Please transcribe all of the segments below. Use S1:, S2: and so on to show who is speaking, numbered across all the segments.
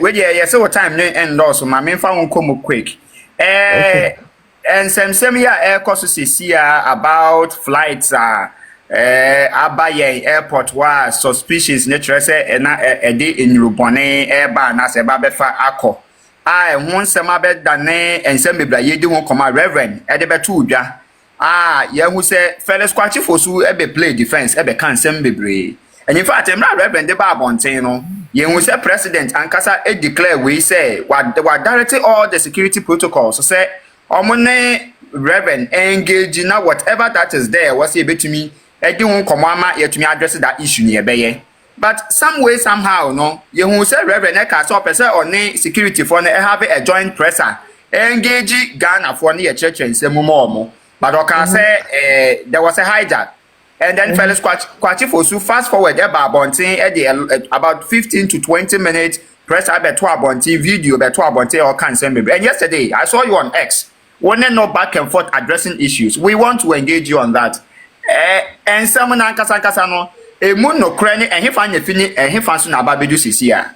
S1: We yes, what time and loss. My main phone come quick.
S2: Okay.
S1: And some ya air courses here about flights Abaye airport was suspicious nature say a day in Rubone airbar na se babefa akọ. One sema be dane and some bibla ye di won come reverend e de betu udwa. Ye hu say Felix kwachi fosu e be play defense e be kan sem bebre. And in fact, I'm not reverend the Babontin, no. You say president and Kasa declare we say what directing all the security protocols. So say, Omone reverend engage now whatever that is there was a bit to me. I don't come yet to me address that issue near. But some way, somehow, no, you who say reverend Eka so person or ne security for have a joint presser. Engage Ghana for near church and say more. But I can say there was a hijack. And then Felix Kwachi Fosu fast forward about 15 to 20 minutes press about Bonti video about Bonti or cancer maybe. And yesterday I saw you on X. One and no back and forth addressing issues. We want to engage you on that. And someone Kasano a moon no cranny and he find a fini and he fancy na baby do sisia.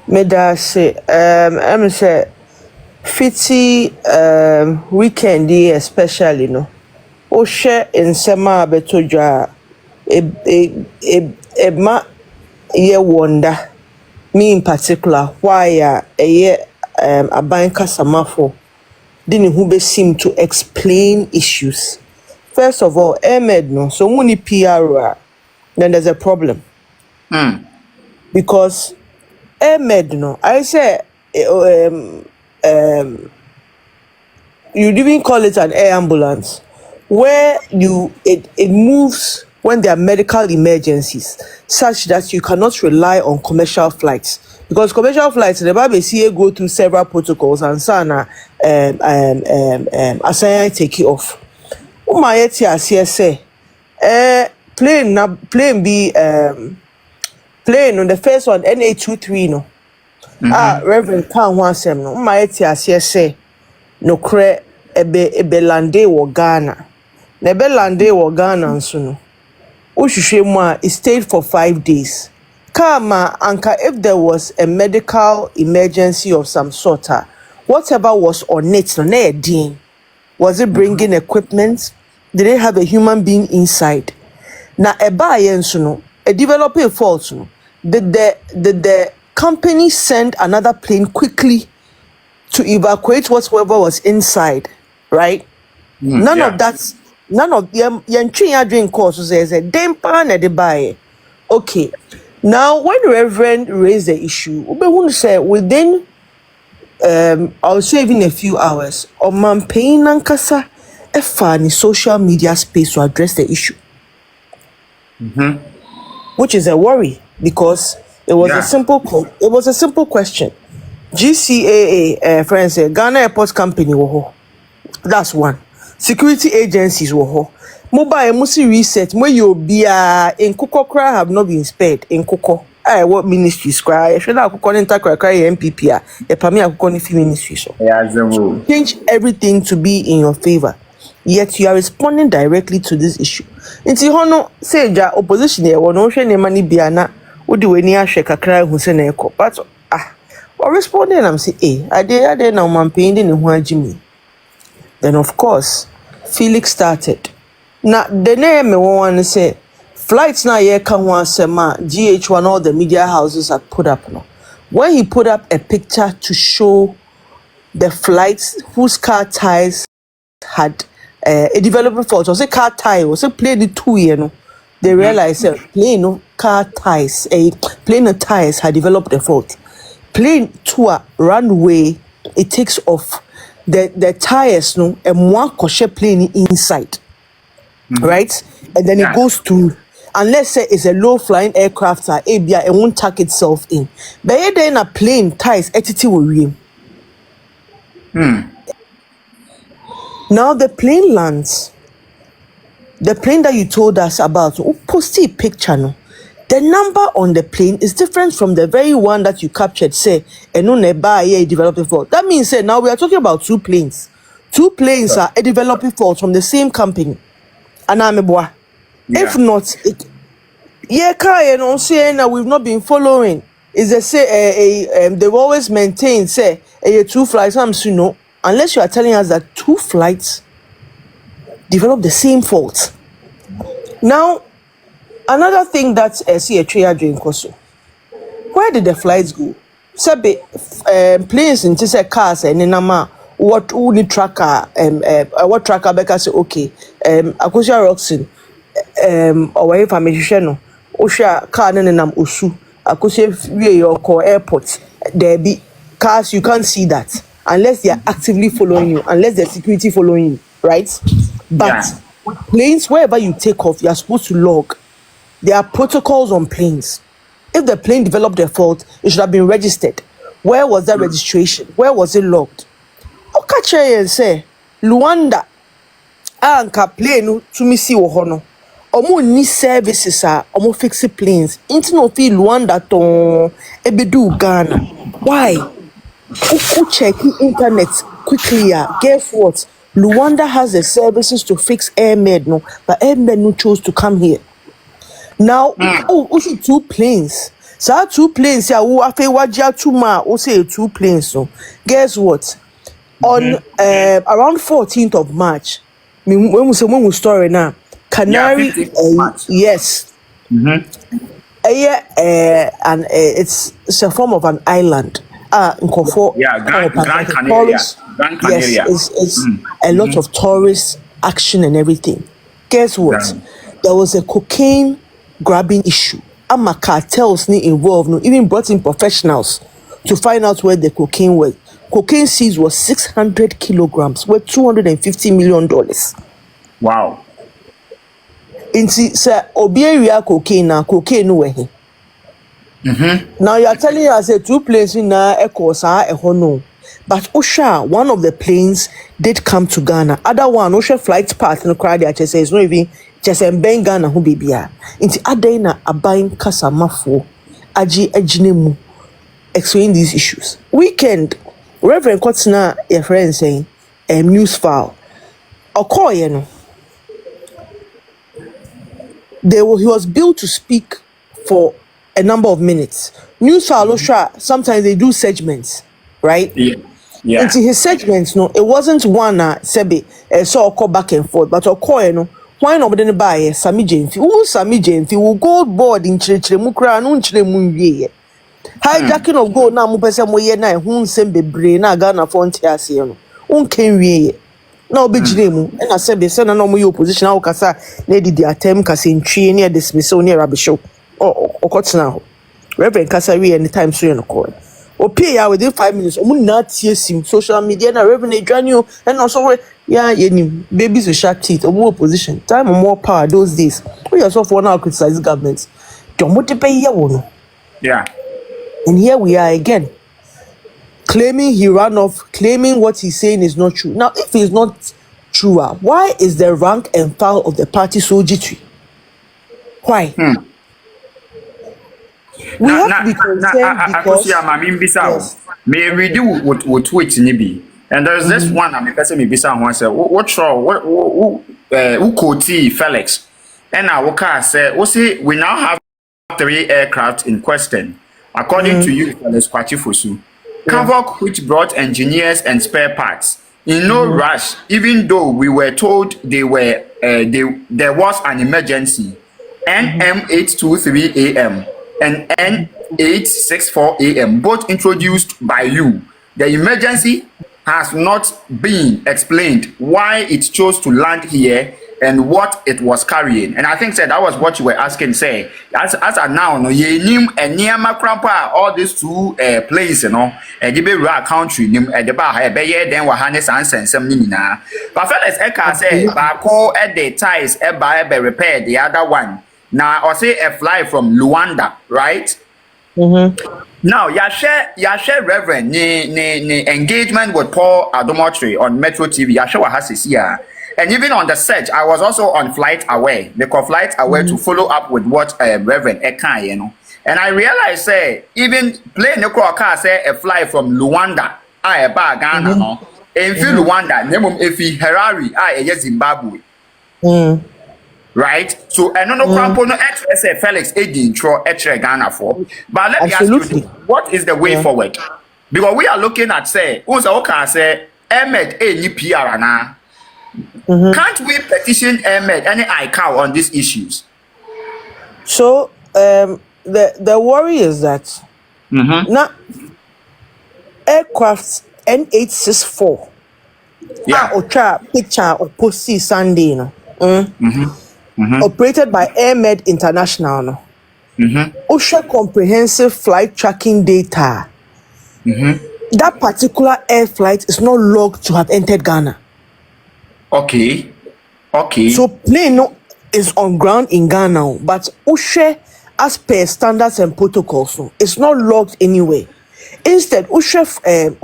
S2: Meda say I'm say fiti weekend especially no. O share in sema betodwa ma ye wonder me in particular why aban kasamafo didn't who be seem to explain issues. First of all, Ahmed no so many PR then there's a problem. Because Ahmed no I say you didn't call it an air ambulance. Where it moves when there are medical emergencies, such that you cannot rely on commercial flights, because commercial flights the BBC go through several protocols and sana assign take it off. Umayeti say plane be plane on the first one NA23 no. Reverend Khan Wansem no. Umayeti say no kre ebe lande wo Ghana. Nebe lande wo Ghana nso no. Ushishemwa it stayed for 5 days. Kama anka if there was a medical emergency of some sort, whatever was on it, no na din. Was it bringing equipment? Did they have a human being inside? Na eba yenso no, a developer fault no. Did the company send another plane quickly to evacuate whatever was inside, right? None of that. None of them drink course says a damper na de buy. Okay. Now when the Reverend raised the issue, we want to say within I'll say even a few hours, or man paying nankasa a funny social media space to address the issue. Which is a worry because it was a simple question. GCAA friends say Ghana Airport Company wo. That's one. Security agencies wo. Mobile musi reset mo you be in Kukokra have not been spared in Koko. What ministries cry? Should I call in cry MPP a pami akoko ni ministry so. Change everything to be in your favor. Yet you are responding directly to this issue. Inti hono say ja opposition here wono hwe ne mani bia na wodi weni ahwe kakra hu se na ekọ. But or responding I'm say I dey na man paying ne ho agimi. Then of course Felix started. Now the name me want to say flights na Ayɛka ho asema GH1 all the media houses had put up no. When he put up a picture to show the flights whose car tires had a developing fault, was a car tire, was a plane the 2 year no. They realized that plane car tires, plane tires had developed a fault. Plane to a runway, it takes off. The tires no and one kosher plane inside. Right? And then it goes through. Unless say it's a low flying aircraft it won't tuck itself in. But then a plane tires will Now the plane lands. The plane that you told us about, post a picture no. The number on the plane is different from the very one that you captured, say, and no developing fault. That means say now we are talking about two planes. Two planes are a developing fault from the same company. And if not, Ayɛka saying that we've not been following. is they say they always maintain say two flights. I'm saying no, unless you are telling us that two flights develop the same fault. Now, another thing that see a tree doing also. Where did the flights go? Sabe planes into say cars and nama what only tracker what tracker beka say okay Akosua Roxin or if I'm no Osha car nam osu Akosua we your call airport there be cars you can't see that unless they are actively following you, unless the security following you, right? But planes, wherever you take off, you are supposed to log. There are protocols on planes. If the plane developed a fault, it should have been registered. Where was that registration? Where was it logged? Okache and say, Luanda, anka plane to me see wohono. Omo ni services are omo fixi planes. Inti no fi Luanda ton ebedu Ghana. Why? Who check internet quickly? Guess what? Luanda has the services to fix airmed, no, but airmed no chose to come here. Now, also two planes. So 2 planes here. Who after wajia 2 ma? Who say 2 planes? So guess what? On around 14th of March, when we story now, Canary, yes, and it's a form of an island.
S1: Gran Canaria.
S2: Yes, it's a lot of tourist action and everything. Guess what? There was a cocaine grabbing issue. And cartels involved, even brought in professionals to find out where the cocaine was. Cocaine seized was 600 kilograms, worth $250 million.
S1: Wow.
S2: Inti say obi cocaine na cocaine no he. Now you are telling us 2 planes na Ekosa no. But Osha, one of the planes did come to Ghana. Other one, Osha flight path no crowd there say it's not even just Ben Ghana who bibia. Inti adena abain kasa mafo aji ejinemu explain these issues. Weekend, Reverend Kotsina, your friend saying news file. Okoye no. He was billed to speak for a number of minutes. News file sometimes they do segments, right?
S1: Yeah.
S2: Into his segments, no, it wasn't one sebe so call back and forth, but Okoye no. Why not then buy Sami Jenfi? Who Sami Jenfi will gold board in Chile Mukra and Unchile Munye. Hijacking of gold now Mupesa Moye na whom sembe brain na Ghana Fontiasiano. Unken we now be Jilemu and I said the son no more opposition now Kasa lady the attempt Cassin tree near dismissal near Rabbi show or what's now. Reverend Kasari anytime soon call. Or pay out within 5 minutes. Or not him social media and Reverend Daniel and also babies with sharp teeth or more opposition. Time or more power those days. We yourself want to criticize government. Don't want to pay your
S1: Yeah.
S2: And here we are again. Claiming he ran off, claiming what he's saying is not true. Now, if it's not true, why is the rank and file of the party so jittery? Why? We have to be concerned because
S1: yes. May we do what tweet nibi. And there's this one I'm person me bisa one say what wrong who quote Felix and our car say we now have 3 aircraft in question according to you Felix Kwachifosu. Kavok which brought engineers and spare parts in no rush, even though we were told there was an emergency. NM823 AM and N864 AM, both introduced by you. The emergency has not been explained why it chose to land here and what it was carrying. And I think that was what you were asking, say, as a now, no, ye nim and near Macrampa, all these 2 places, you know, and the be country, nim at the bar, then Wahanes and some nina. But Felix Eka say, Bako at the ties, by repair the other one. Now, I say a fly from Luanda, right? Now, ya share Reverend ni engagement with Paul Adomotri on Metro TV. Ya share what has here. And even on the search, I was also on Flight Aware. Because Flight Aware to follow up with what Reverend Eka, you know. And I realized, say, even plane the car say a fly from Luanda, a bar Ghana, no. And Luanda, Nemum Efi Harare, Zimbabwe. right? So I don't know Crampo no say Felix Edi intro Ghana for. But let me ask you this, what is the way forward? Because we are looking at say, okay, say Ahmed any PR na. Can't we petition Ahmed any Ayɛka on these issues?
S2: So the worry is that now aircraft N864 or picture or post Sunday no. Operated by Ahmed International no. OSHA comprehensive flight tracking data. That particular air flight is not logged to have entered Ghana.
S1: Okay.
S2: So plane no is on ground in Ghana, but OSHA as per standards and protocols, no, it's not logged anywhere. Instead, OSHA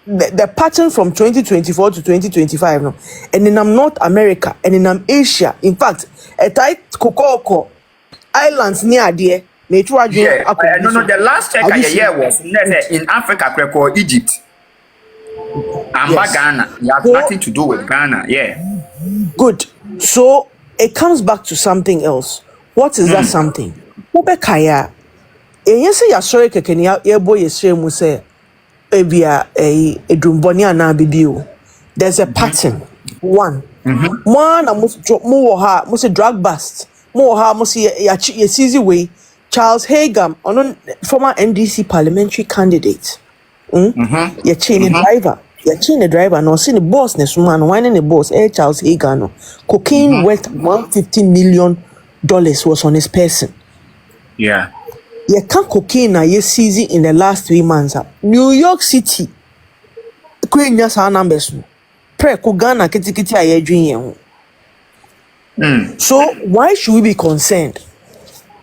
S2: the pattern from 2024 to 2025 no, and in North America and in Asia, in fact, a tight Kokoko islands near there.
S1: No, the last check was in Africa, Egypt. And Ghana. It has nothing to do with Ghana. Yeah.
S2: Good. So it comes back to something else. What is that something? Ubekaya. Yes, ya sorry kekeni ya boy yesemu say ebia a drumboni na bibiu. There's a pattern. One. One must drop more ha must drug bust. More ha must ya easy way. Charles Hagam, former NDC parliamentary candidate. You're chain driver. You're chain driver. No, see the boss. Next man, whining the boss. Charles Hagam. Cocaine worth $150 million was on his person.
S1: Yeah.
S2: You can't cocaine na ye season in the last 3 months. New York City. Queen just our numbers. Pre Kugana kiti aye dream. So why should we be concerned?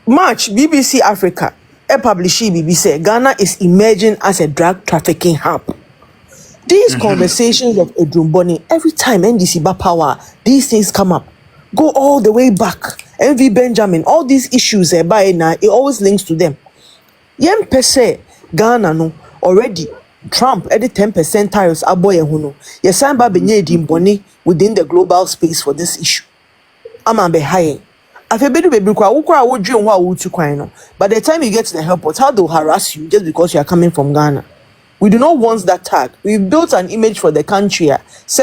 S2: March, BBC Africa, publishing BBC, Ghana is emerging as a drug trafficking hub. These conversations of Edrumboni, every time NDC power, these things come up. Go all the way back. MV Benjamin, all these issues, it always links to them. Yen per se, Ghana no, already, Trump, at the 10% tariffs, aboye huno. Yes, I'm babenye Edrumboni within the global space for this issue. I'm be high. By the time you get to the airport, how they'll harass you just because you are coming from Ghana. We do not want that tag. We've built an image for the country. So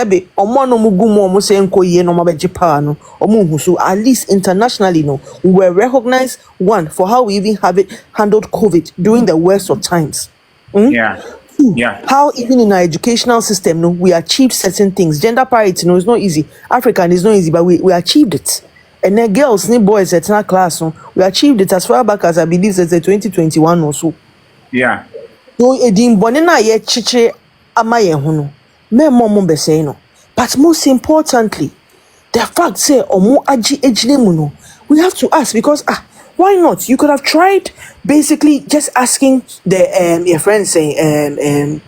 S2: at least internationally, no, we were recognized one for how we even have it handled COVID during the worst of times. How even in our educational system, no, we achieved certain things. Gender parity, no, it's not easy. African is not easy, but we achieved it. And then girls, ni boys at our class, no, we achieved it as far back as I believe it's 2021 or so.
S1: Yeah.
S2: So edim bonena ye chiche amaye huno. Me momo be say no. But most importantly, the fact say omo aji ejine muno. We have to ask because why not? You could have tried basically just asking the your friend saying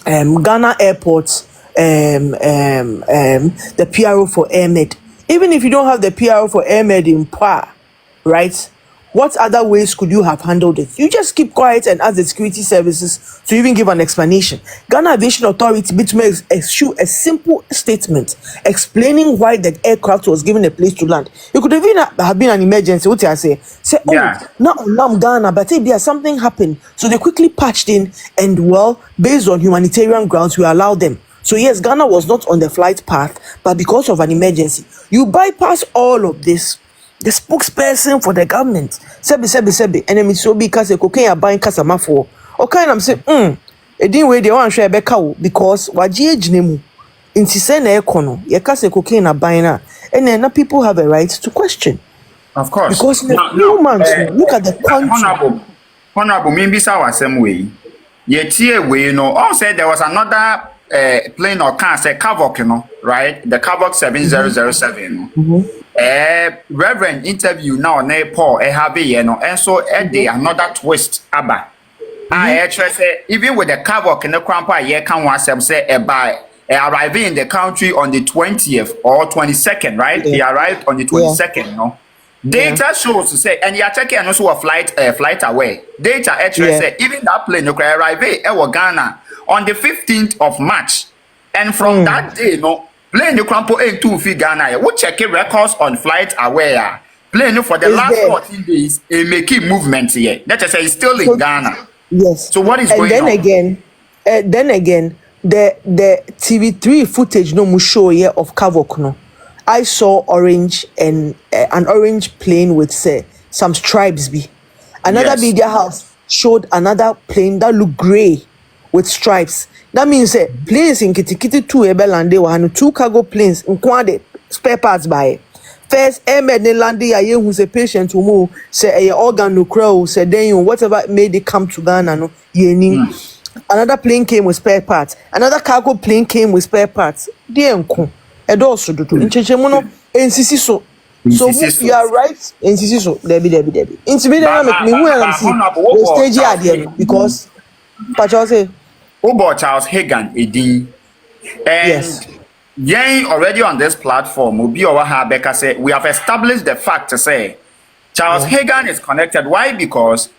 S2: Ghana airports the PRO for Ahmed. Even if you don't have the PRO for Ahmed in PA, right? What other ways could you have handled it? You just keep quiet and ask the security services to even give an explanation. Ghana Aviation Authority issue a simple statement explaining why the aircraft was given a place to land. It could even have been an emergency. What I say, now Ghana, but something happened, so they quickly patched in, and well, based on humanitarian grounds, we allowed them. So yes, Ghana was not on the flight path, but because of an emergency, you bypass all of this. The spokesperson for the government, sebi, enemy so because cocaine are buying kasama for. Okay, I'm saying, it didn't wait. They want to share Becca because waji ejnemu. Inti se na ekono, ye kase cocaine are buying her, and then people have a right to question.
S1: Of course,
S2: because humans look at the country.
S1: Honorable, maybe so was same way. Yet here we all said there was another plane or car, say Kavok, right? The Kavok 7007. Reverend interview now na Paul have and so day another twist aba. I actually say even with the Kavok in the Krampa ye can one say by arriving in the country on the 20th or 22nd, right? He arrived on the 22nd, no. Data shows to say, and you're checking also a flight away. Data actually say even that plane you can arrive at Ghana on the 15th of March, and from that day, no. Plane the crampo ain't too fi Ghana. We check records on flight aware. Plane for the
S2: Is
S1: last
S2: there?
S1: 14 days, it making movements here. That is it's still in
S2: So
S1: Ghana.
S2: yes.
S1: So what is
S2: And
S1: going
S2: then
S1: on?
S2: again, the TV3 footage no mu show here of Kavok no. I saw orange and an orange plane with say some stripes be. Another
S1: Yes.
S2: media house showed another plane that looked gray with stripes. That means planes in Kitikiti 2 Ebelande were 2 cargo planes in Kwade spare parts by. First, Ahmed Nelandi Aye who's a patient who move say a organ no crow, say then whatever made it come to Ghana no ye. Another plane came with spare parts. Another cargo plane came with spare parts. Dear uncle, and also do in Chechemono NCC so. So you are right. NCC so Debbie. Intimidate make me who am see the stage here because Pacho say
S1: Obo Charles Hagan Edin.
S2: yes.
S1: And Yang already on this platform, Obi Owaha Beka say we have established the fact to say Charles Hagan is connected. Why? Because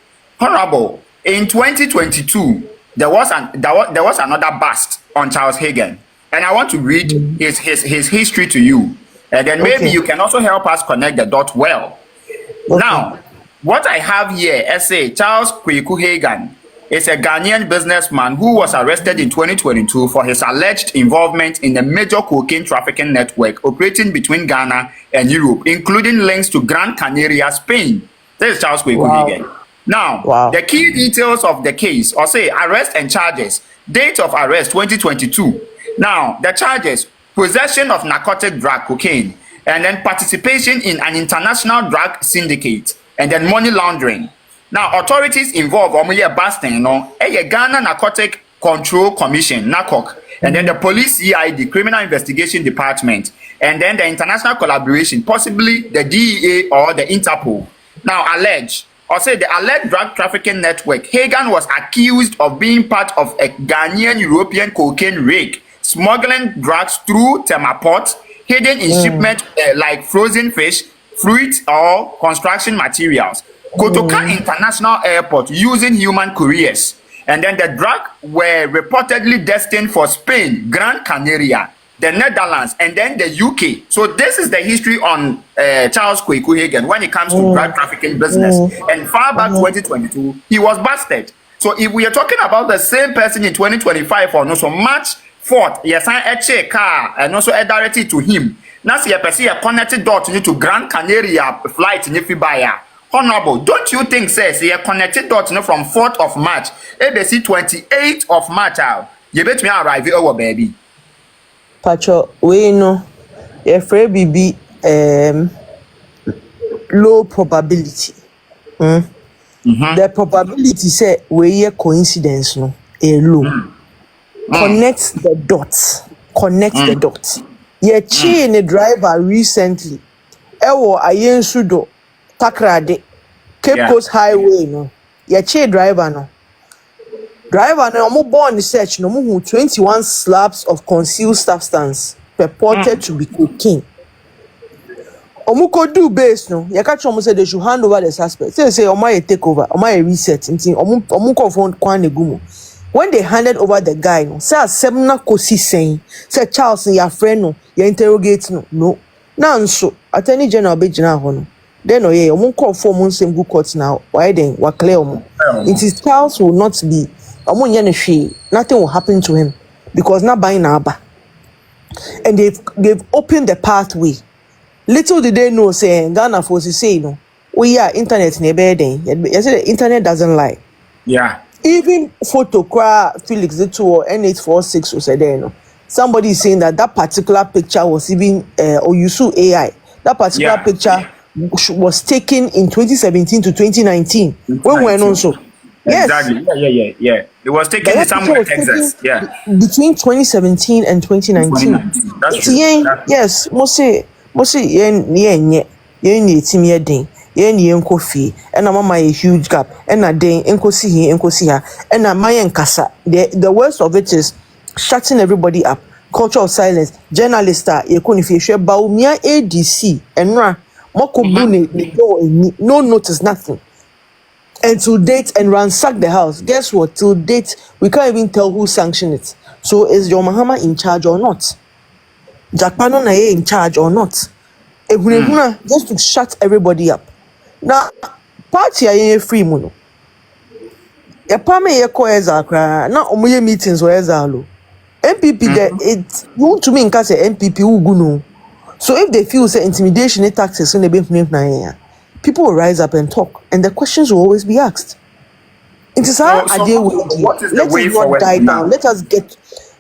S1: Honorable, in 2022, there was another bust on Charles Hagan. And I want to read his history to you. And then maybe you can also help us connect the dot well. Now, what I have here, say Charles Kweku Hagan is a Ghanaian businessman who was arrested in 2022 for his alleged involvement in a major cocaine trafficking network operating between Ghana and Europe, including links to Gran Canaria, Spain. This is Charles Kweku Hagan. Now, the key details of the case, or say arrest and charges, date of arrest 2022. Now, the charges, possession of narcotic drug cocaine, and then participation in an international drug syndicate, and then money laundering. Now, authorities involved, busting, Ghana Narcotic Control Commission, NACOC, and then the police CID, Criminal Investigation Department, and then the international collaboration, possibly the DEA or the Interpol. Now, the alleged drug trafficking network, Hagan was accused of being part of a Ghanaian European cocaine rig, smuggling drugs through Temaport, hidden in shipment like frozen fish, fruit, or construction materials. Kotoka International Airport using human couriers. And then the drugs were reportedly destined for Spain, Gran Canaria, the Netherlands, and then the UK. So this is the history on Charles Kweku Hagan when it comes to drug trafficking business. And far back 2022, he was busted. So if we are talking about the same person in 2025 or no, so March 4th, yes, I check car and also directed to him. Now see a connected dot to Gran Canaria flight in Ifibaya. Honorable, don't you think says he connected dot from 4th of March, ABC 28th of March out? You bet me arrive over baby.
S2: Pacho, we know if be low probability. The probability say we a coincidence no a low. Connect the dots. The dots. Ye chain a driver recently. Ewo ayensudo takrade Cape Coast Highway no. Ye chain driver no. Driver no omo born search no mu 21 slabs of concealed substance purported to be cocaine. Omo ko do base no. Ye catch omo say they should hand over the suspect. Say omo ye take over, omo ye reset. Omo ko phone kwan negumo. When they handed over the guy, no, say Semna Kosi saying, say Charles and your friend, no, you interrogate no. Now, so, Attorney General Bejina Hono. Then, oh, yeah, omo call 4 months in good courts now. Why then? What clear omo? It is Charles will not be, nothing will happen to him because not buying Abba. And they've opened the pathway. Little did they know, say, Ghana for say, no, we are internet near then. You say the internet doesn't lie.
S1: Yeah.
S2: Even photo Felix the 2 or N846 was there. No? Somebody is saying that particular picture was even or you saw AI. That particular picture was taken in 2017 to 2019. When we went so.
S1: Exactly.
S2: Yes.
S1: Yeah. It was taken in somewhere in Texas. Yeah.
S2: Between 2017 and 2019.
S1: That's true.
S2: Yes. Mostly yen coffee and a mama a huge gap and a day enkosi her and a mayan kasa. The worst of it is shutting everybody up. Culture of silence. Journalist ye kunifishe baumia ADC and ra moko bune no notice nothing. And to date and ransack the house. Guess what? Till date we can't even tell who sanctioned it. So is your Mahama in charge or not? Japan na in charge or not. Just to shut everybody up. Now, party are free mono. A pame ye ko Exil kra na omoye meetings or Exil. MPP there it want to me in case MPP who no. So if they feel say intimidation tactics in the be people will rise up and talk, and the questions will always be asked. It is how
S1: So what is the
S2: let
S1: way
S2: it not
S1: forward
S2: die
S1: now?
S2: down. Let us get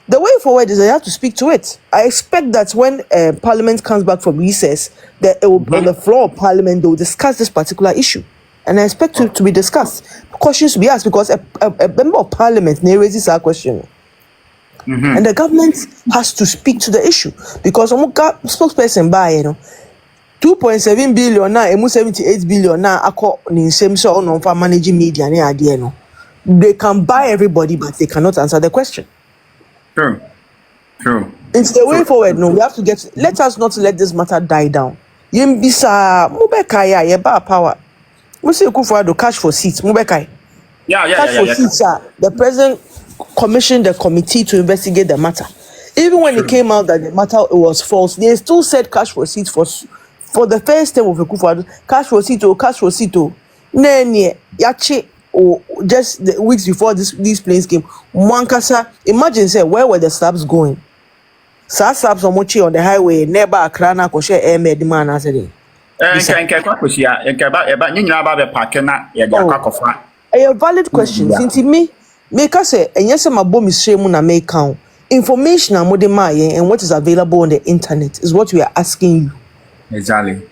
S2: the way forward is I have to speak to it. I expect that when Parliament comes back from recess, that it will, on the floor of Parliament they will discuss this particular issue, and I expect it to be discussed. Questions to be asked because a member of Parliament raises our question. And the government has to speak to the issue because spokesperson by 2.7 billion now, 78 billion now. In same so on for managing media they can buy everybody, but they cannot answer the question.
S1: True.
S2: It's the way forward. No, we have to get. Let us not let this matter die down. Yimbisa mubekaya yeba power. Musi Akufo-Addo cash for seats mubekaya. Cash for seats. The president commissioned the committee to investigate the matter. Even when it came out that the matter was false, they still said cash for seats for the first time of Akufo-Addo. Cash for seat. Nenye yachi. Or just the weeks before these planes came, Mwankasa, imagine say where were the slabs going? Slabs on Mochi on the highway, never Akrana Koshe Ahmed man as a a valid question. Since me make us say and yes my bomb is shame na make count. Information and what is available on the internet is what we are asking you.
S1: Exactly.